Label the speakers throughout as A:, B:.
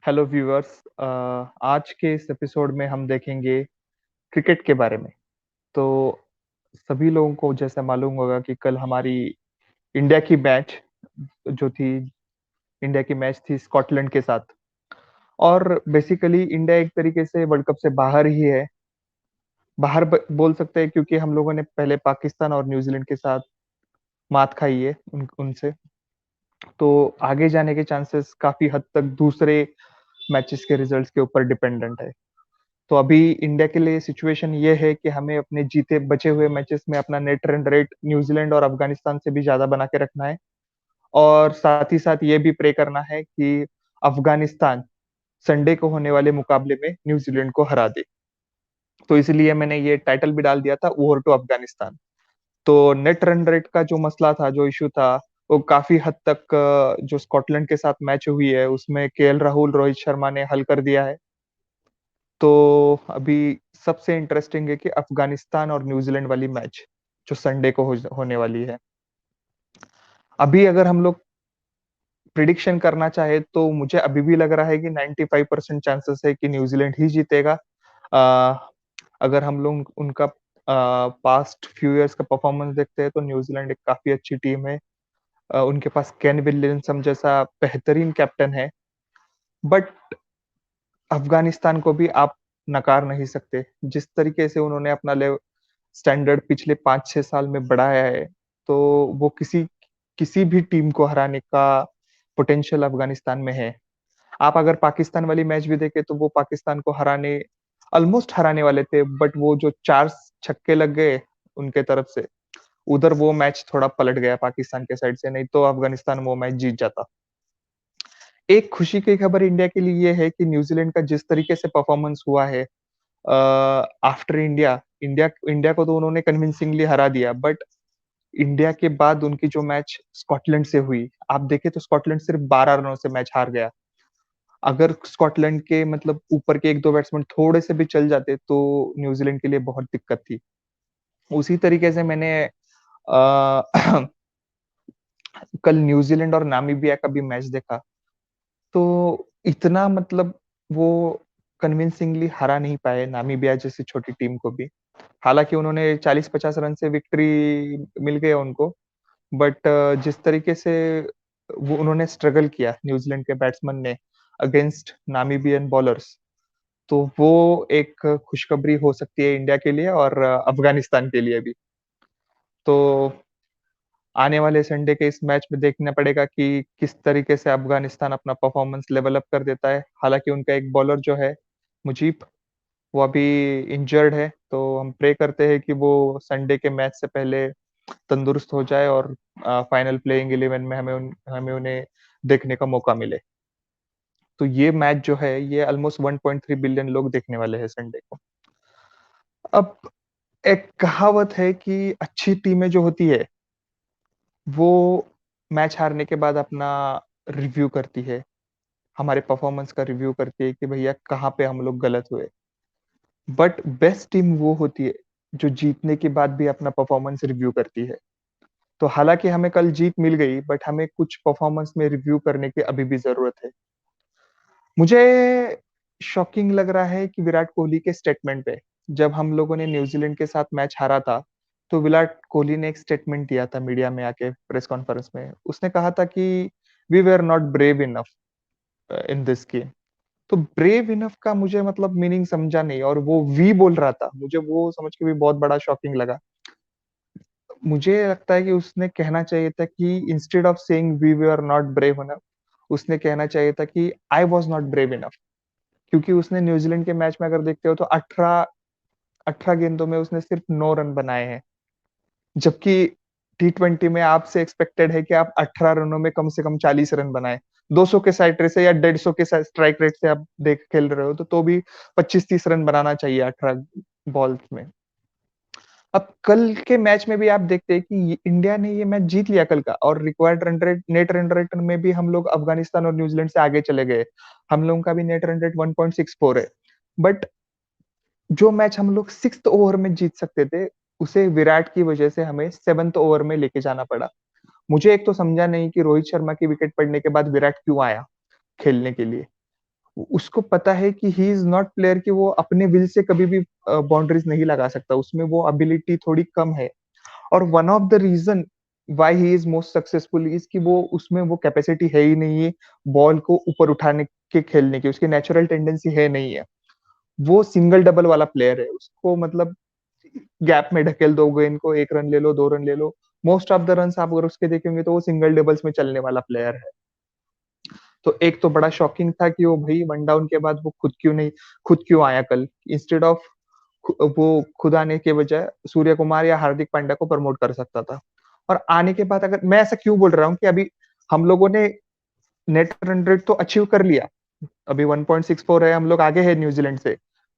A: Hello viewers. आज के इस एपिसोड में हम देखेंगे क्रिकेट के बारे में। तो सभी लोगों को जैसा मालूम होगा कि कल हमारी इंडिया की मैच जो थी इंडिया की मैच थी स्कॉटलैंड के साथ। और बेसिकली इंडिया एक तरीके से वर्ल्ड कप से बाहर ही है। बोल सकते हैं क्योंकि हम लोगों ने पहले पाकिस्तान और न्यूजीलैंड के साथ मात खाई है उनसे। तो आगे जाने के चांसेस काफी हद तक दूसरे मैचेस के रिजल्ट्स के ऊपर डिपेंडेंट है। तो अभी इंडिया के लिए सिचुएशन ये है कि हमें अपने जीते बचे हुए मैचेस में अपना नेट रन रेट न्यूजीलैंड और अफगानिस्तान से भी ज्यादा बना के रखना है। और साथ ही साथ ये भी प्रे करना है कि अफगानिस्तान संडे को होने वाले मुकाबले में न्यूजीलैंड को हरा दे। तो इसलिए मैंने ये टाइटल भी डाल दिया था, ओवर टू अफगानिस्तान। तो नेट रन रेट का जो मसला था, जो इशू था, वो काफी हद तक जो स्कॉटलैंड के साथ मैच हुई है उसमें केएल राहुल, रोहित शर्मा ने हल कर दिया है। तो अभी सबसे इंटरेस्टिंग है कि अफगानिस्तान और न्यूजीलैंड वाली मैच जो संडे को होने वाली है। अभी अगर हम लोग प्रिडिक्शन करना चाहे तो मुझे अभी भी लग रहा है कि 95% चांसेस है कि न्यूजीलैंड ही जीतेगा। अ, अगर हम लोग उनका पास्ट फ्यू इयर्स का परफॉर्मेंस देखते हैं तो न्यूजीलैंड एक काफी अच्छी टीम है। उनके पास केन विलियमसन जैसा बेहतरीन कैप्टन है। बट अफगानिस्तान को भी आप नकार नहीं सकते। जिस तरीके से उन्होंने अपना स्टैंडर्ड पिछले 5-6 साल में बढ़ाया है, तो वो किसी किसी भी टीम को हराने का पोटेंशियल अफगानिस्तान में है। आप अगर पाकिस्तान वाली मैच भी देखे तो वो पाकिस्तान को हराने ऑलमोस्ट हराने वाले थे, बट वो जो 4 छक्के लग गए उनके तरफ से, उधर वो मैच थोड़ा पलट गया पाकिस्तान के साइड से, नहीं तो अफगानिस्तान वो मैच जीत जाता। एक खुशी की खबर इंडिया के लिए ये है कि न्यूजीलैंड का जिस तरीके से परफॉर्मेंस हुआ है आफ्टर इंडिया इंडिया इंडिया को तो उन्होंने कन्विंसिंगली हरा दिया, बट इंडिया के बाद उनकी जो मैच स्कॉटलैंड से हुई, आप देखें तो स्कॉटलैंड सिर्फ 12 रनों से मैच हार गया। अगर स्कॉटलैंड के मतलब ऊपर के एक दो बैट्समैन थोड़े से भी चल जाते तो न्यूजीलैंड के लिए बहुत दिक्कत थी। उसी तरीके से मैंने आ, कल न्यूजीलैंड और नामीबिया का भी मैच देखा। तो इतना मतलब वो कन्विंसिंगली हरा नहीं पाए नामीबिया जैसी छोटी टीम को भी। हालांकि उन्होंने 40-50 रन से विक्ट्री मिल गया उनको। बट जिस तरीके से वो उन्होंने स्ट्रगल किया न्यूजीलैंड के बैट्समैन ने अगेंस्ट नामीबियन बॉलर्स, तो वो एक खुशखबरी हो सकती है इंडिया के लिए और अफगानिस्तान के लिए भी। तो आने वाले संडे के इस मैच में देखना पड़ेगा कि किस तरीके से अफगानिस्तान अपना परफॉर्मेंस लेवल अप कर देता है। हालांकि उनका एक बॉलर जो है मुजीब, वो अभी इंजर्ड है, तो हम प्रे करते हैं कि वो संडे के मैच से पहले तंदुरुस्त हो जाए और फाइनल प्लेइंग 11 में हमें उन्हें देखने का मौका मिले। तो ये मैच जो है ये ऑलमोस्ट 1.3 बिलियन लोग देखने वाले हैं संडे को। अब एक कहावत है कि अच्छी टीमें जो होती है वो मैच हारने के बाद अपना रिव्यू करती है, हमारे परफॉर्मेंस का रिव्यू करती है कि भैया कहाँ पे हम लोग गलत हुए। बट बेस्ट टीम वो होती है जो जीतने के बाद भी अपना परफॉर्मेंस रिव्यू करती है। तो हालांकि हमें कल जीत मिल गई, बट हमें कुछ परफॉर्मेंस में रिव्यू करने की अभी भी जरूरत है। मुझे शॉकिंग लग रहा है कि विराट कोहली के स्टेटमेंट पे, जब हम लोगों ने न्यूजीलैंड के साथ मैच हारा था, तो विराट कोहली ने एक स्टेटमेंट दिया था मीडिया में आके प्रेस कॉन्फ्रेंस में। उसने कहा था कि we were not brave enough in this game. तो ब्रेव इनफ का मुझे मतलब मीनिंग समझा नहीं, और वो वी बोल रहा था, मुझे वो समझ के भी बहुत बड़ा शॉकिंग लगा। मुझे लगता है कि उसने कहना चाहिए था कि instead of saying we were not brave enough, उसने कहना चाहिए था कि I was not brave enough. क्योंकि उसने न्यूजीलैंड के मैच में अगर देखते हो तो 18 गेंदों में उसने सिर्फ 9 रन बनाए हैं। जबकि T20 में आपसे एक्सपेक्टेड है कि आप 18 रनों में कम से कम 40 रन बनाए। 200 के साइड रेट से या 150 के स्ट्राइक रेट से आप देख खेल रहे हो तो भी 25-30 रन बनाना चाहिए 18 बॉल्स में। अब कल के मैच में भी आप देखते हैं कि इंडिया ने ये मैच जीत लिया कल का, और required run rate, net run rate में भी हम लोग अफगानिस्तान और न्यूजीलैंड से आगे चले गए। हम लोगों का भी नेट रन रेट 1.64 है। बट जो मैच हम लोग 6th ओवर में जीत सकते थे, उसे विराट की वजह से हमें 7th ओवर में लेके जाना पड़ा। मुझे एक तो समझा नहीं कि रोहित शर्मा की विकेट पड़ने के बाद विराट क्यों आया खेलने के लिए। उसको पता है कि ही इज नॉट प्लेयर कि वो अपने विल से कभी भी बाउंड्रीज नहीं लगा सकता, उसमें वो एबिलिटी थोड़ी कम है। और one of the reason why he is most successful is कि वो उसमें वो कैपेसिटी है ही नहीं है बॉल को ऊपर उठाने के खेलने की, उसकी नेचुरल टेंडेंसी है नहीं है। वो सिंगल डबल वाला प्लेयर है, उसको मतलब गैप में ढकेल दोगे इनको, 1 रन ले लो, 2 रन ले लो, मोस्ट ऑफ द रन आप अगर उसके देखेंगे तो वो सिंगल डबल्स में चलने वाला प्लेयर है। तो एक तो बड़ा शॉकिंग था कि वो भाई वन डाउन के बाद वो खुद क्यों आया कल, इंस्टेड ऑफ वो खुद आने के बजाय सूर्य कुमार या हार्दिक पांड्या को प्रमोट कर सकता था। और आने के बाद अगर मैं ऐसा क्यों बोल रहा हूँ कि अभी हम लोगों ने नेट रन रेट तो अचीव कर लिया, अभी 1.64 है, हम लोग आगे है न्यूजीलैंड से।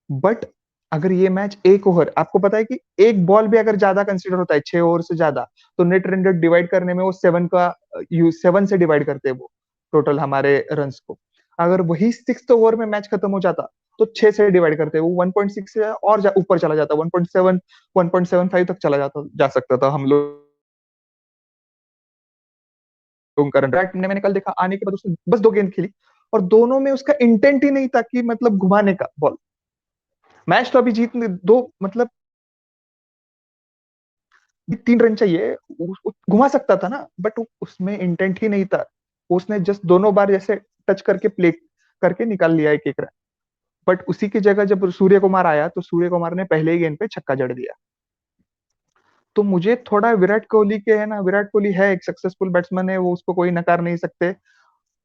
A: बट अगर ये मैच एक ओवर, आपको पता है कि एक बॉल भी अगर ज्यादा कंसीडर होता है 6 ओवर से ज्यादा, तो नेट रन रेट डिवाइड करने में वो 7 से डिवाइड करते हैं वो टोटल हमारे रन को। अगर वही 6 ओवर में मैच खत्म हो जाता तो 6 से डिवाइड करते हैं वो 1.6 से और ऊपर चला जाता, 1.7 1.75 तक चला जाता जा सकता था हम लोग का रन। विराट ने मैंने कल देखा आने के बाद उसने बस 2 गेंद खेली और दोनों में उसका इंटेंट ही नहीं था कि मतलब घुमाने का बॉल। मैच तो अभी जीतने दो, मतलब 3 रन चाहिए, घुमा सकता था ना, बट उसमें इंटेंट ही नहीं था। उसने जस्ट दोनों बार जैसे टच करके प्ले करके निकाल लिया एक एक रन। बट उसी की जगह जब सूर्य कुमार आया तो सूर्य कुमार ने पहले ही गेंद पे छक्का जड़ दिया। तो मुझे थोड़ा विराट कोहली के है ना, विराट कोहली है एक सक्सेसफुल बैट्समैन है, वो उसको कोई नकार नहीं सकते।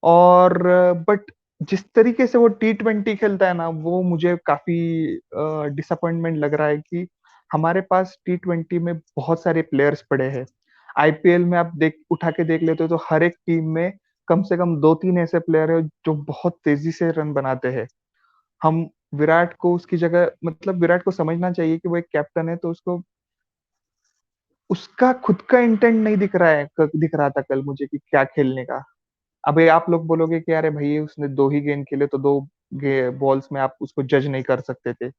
A: और बट जिस तरीके से वो T20 खेलता है ना, वो मुझे काफी डिसअपॉइंटमेंट लग रहा है कि हमारे पास T20 में बहुत सारे प्लेयर्स पड़े हैं। आईपीएल में आप देख उठा के देख लेते हो तो हर एक टीम में कम से कम 2-3 ऐसे प्लेयर है जो बहुत तेजी से रन बनाते हैं। हम विराट को उसकी जगह, मतलब विराट को समझना चाहिए कि वो एक कैप्टन है, तो उसको उसका खुद का इंटेंट नहीं दिख रहा है, दिख रहा था कल मुझे कि क्या खेलने का। अबे आप लोग बोलोगे कि अरे भाई उसने 2 ही गेंद खेले तो 2 बॉल्स में आप उसको जज नहीं कर सकते थे।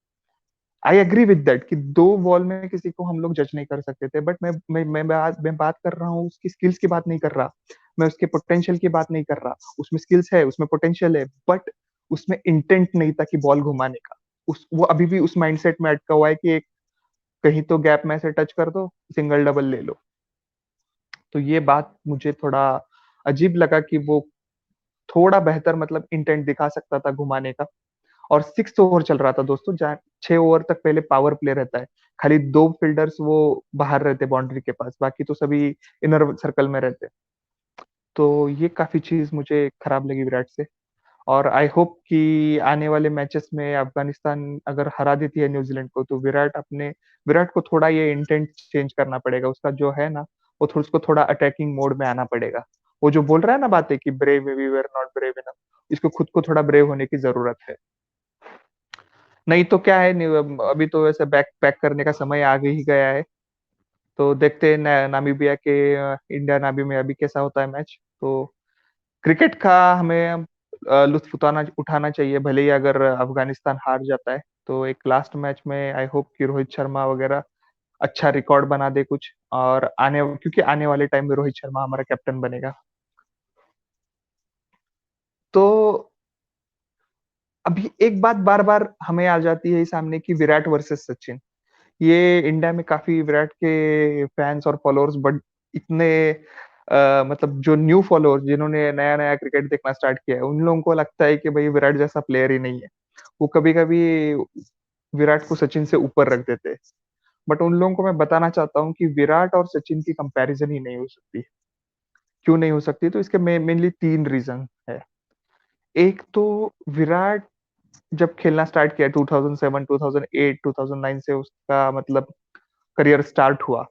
A: आई एग्री विद दैट कि 2 बॉल में किसी को हम लोग जज नहीं कर सकते थे, बट मैं बात कर रहा हूँ उसकी स्किल्स की बात नहीं कर रहा, मैं उसके पोटेंशियल की बात नहीं कर रहा। उसमें स्किल्स है, उसमें पोटेंशियल है, बट उसमें इंटेंट नहीं था कि बॉल घुमाने का। उस वो अभी भी उस माइंडसेट में अटका हुआ है कि एक कहीं तो गैप में से टच कर दो, सिंगल डबल ले लो। तो ये बात मुझे थोड़ा अजीब लगा कि वो थोड़ा बेहतर मतलब इंटेंट दिखा सकता था घुमाने का। और 6 ओवर चल रहा था दोस्तों, जहाँ 6 ओवर तक पहले पावर प्ले रहता है, खाली 2 फील्डर्स वो बाहर रहते बाउंड्री के पास, बाकी तो सभी इनर सर्कल में रहते। तो ये काफी चीज मुझे खराब लगी विराट से। और आई होप कि आने वाले मैचेस में अफगानिस्तान अगर हरा देती है न्यूजीलैंड को, तो विराट को थोड़ा ये इंटेंट चेंज करना पड़ेगा उसका जो है ना, वो थोड़ा उसको थोड़ा अटैकिंग मोड में आना पड़ेगा। वो जो बोल रहा है ना बातें कि brave we were not brave enough, इसको खुद को थोड़ा ब्रेव होने की जरूरत है। नहीं तो क्या है, अभी तो वैसे बैक पैक करने का समय आ ही गया है। तो देखते हैं नामीबिया के इंडिया नाबी में अभी कैसा होता है मैच। तो क्रिकेट का हमें लुत्फ उठाना उठाना चाहिए, भले ही अगर अफगानिस्तान हार जाता है। तो एक लास्ट मैच में आई होप कि रोहित शर्मा वगैरह अच्छा रिकॉर्ड बना दे कुछ, और क्योंकि आने वाले टाइम में रोहित शर्मा हमारा कैप्टन बनेगा। तो अभी एक बात बार बार हमें आ जाती है सामने की, विराट वर्सेस सचिन। ये इंडिया में काफी विराट के फैंस और फॉलोअर्स बट इतने मतलब जो न्यू फॉलोअर्स जिन्होंने नया नया क्रिकेट देखना स्टार्ट किया है, उन लोगों को लगता है कि भाई विराट जैसा प्लेयर ही नहीं है। वो कभी कभी विराट को सचिन से ऊपर रख देते हैं। बट उन लोगों को मैं बताना चाहता हूँ कि विराट और सचिन की कंपैरिजन ही नहीं हो सकती। क्यों नहीं हो सकती? तो इसके मेनली 3 रीजन है। एक तो विराट जब खेलना स्टार्ट किया 2007 2008 2009 से उसका मतलब करियर स्टार्ट हुआ,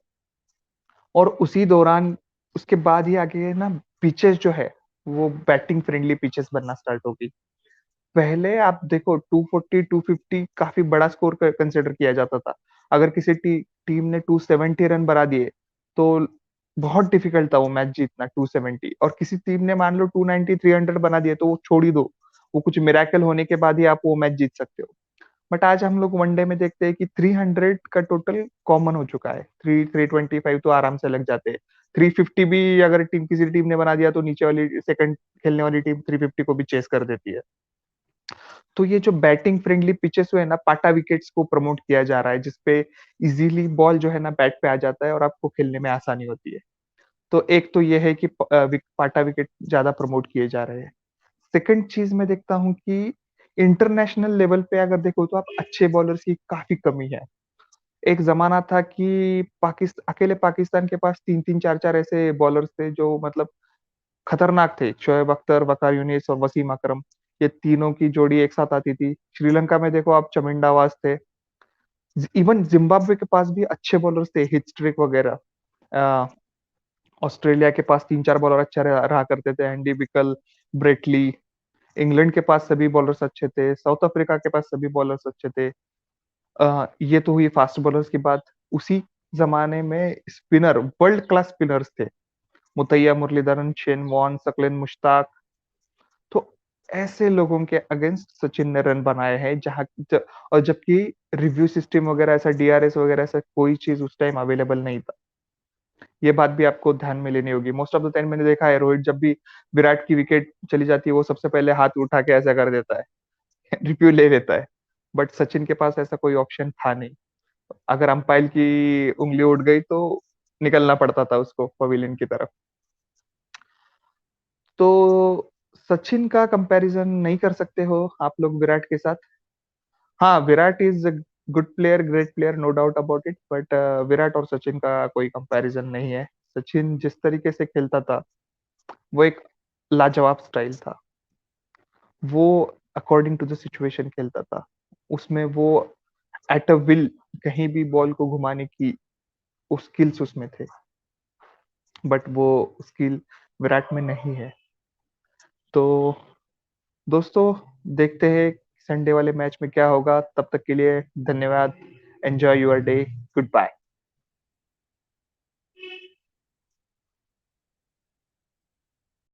A: और उसी दौरान उसके बाद ही आगे ना पिचेस जो है वो बैटिंग फ्रेंडली पिचेस बनना स्टार्ट होगी। पहले आप देखो 240 250 काफी बड़ा स्कोर कंसिडर किया जाता था। अगर किसी टीम ने 270 रन बना दिए तो बहुत डिफिकल्ट था वो मैच जीतना 270। और किसी टीम ने मान लो 290 300 बना दिए तो वो छोड़ ही दो, वो कुछ मिराकल होने के बाद ही आप वो मैच जीत सकते हो। बट आज हम लोग वनडे में देखते हैं कि 300 का टोटल कॉमन हो चुका है, 325 तो आराम से लग जाते हैं। 350 भी अगर किसी टीम ने बना दिया तो नीचे वाली सेकंड खेलने वाली टीम 350 को भी चेस कर देती है। तो ये जो बैटिंग फ्रेंडली पिचेस हुए हैं ना, पाटा विकेट्स को प्रमोट किया जा रहा है, जिसपे इज़िली बॉल जो है ना बैट पे आ जाता है और आपको खेलने में आसानी होती है। तो एक तो ये है कि पाटा विकेट ज़्यादा प्रमोट किए जा रहे हैं। सेकंड चीज़ मैं देखता हूँ कि इंटरनेशनल लेवल पे अगर देखो तो आप अच्छे बॉलर्स की काफ़ी कमी है। एक ज़माना था कि अकेले पाकिस्तान के पास 3-3 4-4 ऐसे बॉलर्स थे जो मतलब खतरनाक थे। शोएब अख्तर, वकार यूनिस और वसीम अकरम, ये तीनों की जोड़ी एक साथ आती थी। श्रीलंका में देखो आप चमिंडा वास थे। इवन ज़िम्बाब्वे के पास भी अच्छे बॉलर्स थे, हिटस्ट्रिक वगैरह। अ, ऑस्ट्रेलिया के पास 3-4 बॉलर अच्छा रहा रहा करते थे, एंडी विकल, ब्रेट ली। इंग्लैंड के पास सभी बॉलर्स अच्छे थे, साउथ अफ्रीका के पास सभी बॉलर्स अच्छे थे। ये तो हुई फास्ट बॉलर्स की बात। उसी ज़माने में स्पिनर, वर्ल्ड क्लास स्पिनर्स थे। Muttiah Muralitharan, Shane Warne, Saqlain Mushtaq. तो ऐसे लोगों के अगेंस्ट सचिन ने रन बनाए हैं जहाँ ज और जबकि रिव्यू सिस्टम वगैरह ऐसा डीआरएस वगैरह ऐसा कोई चीज़ उस टाइम अवेलेबल नहीं था। ये बात भी आपको ध्यान में लेनी होगी। मोस्ट ऑफ द टाइम मैंने देखा है रोहित जब भी विराट की विकेट चली जाती है, वो सबसे पहले हाथ उठा के ऐसा कर देता है, रिव्यू ले लेता है। बट सचिन के पास ऐसा कोई ऑप्शन था नहीं। अगर अंपायर की उँगली उठ गई तो निकलना पड़ता था उसको पवेलियन की तरफ। तो सचिन का कंपैरिज़न नहीं कर सकते हो आप लोग विराट के साथ। हाँ, Virat is a good player, great player, no doubt about it, but Virat और सचिन का कोई कंपैरिज़न नहीं है। सचिन जिस तरीके से खेलता था, वो एक लाजवाब स्टाइल था। वो अकॉर्डिंग टू द सिचुएशन खेलता था। उसमें वो एट अ विल कहीं भी बॉल को घुमाने की वो स्किल्स उसमें थे, बट वो स्किल विराट में नहीं है। तो दोस्तों, देखते हैं संडे वाले मैच में क्या होगा। तब तक के लिए धन्यवाद। Enjoy your day. Good bye.